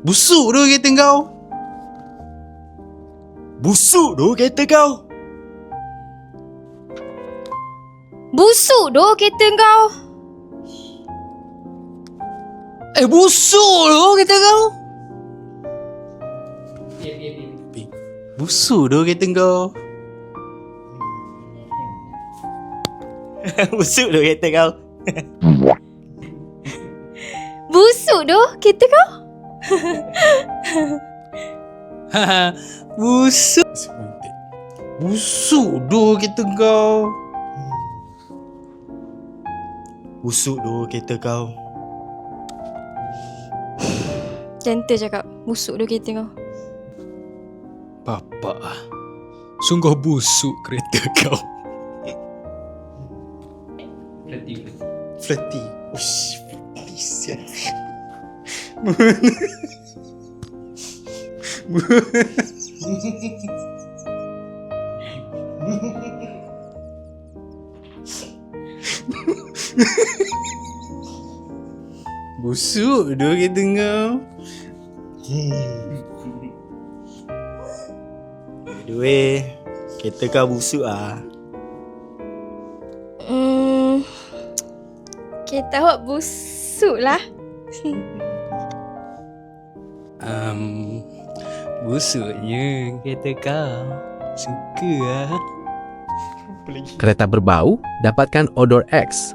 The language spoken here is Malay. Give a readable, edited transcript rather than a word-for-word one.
Busuk tu kereta kau. Busuk tu kereta kau. Busuk doh kereta kau. Busuk tu kereta kau. Busuk tu kereta kau. Busuk tu kereta kau. Busuk doh kereta kau. Busuk. Busuk tu kereta kau. Busuk tu kereta kau. Gentle cakap. Busuk doh kereta kau. Bapak, sungguh busuk kereta kau. Flirty. Uish, flirty sial. Busuk tu kereta kau. Aduh, kereta kau busuk ah. Kereta awak busuk lah. Busuknya kereta kau. Suka ah. Kereta berbau, dapatkan odor X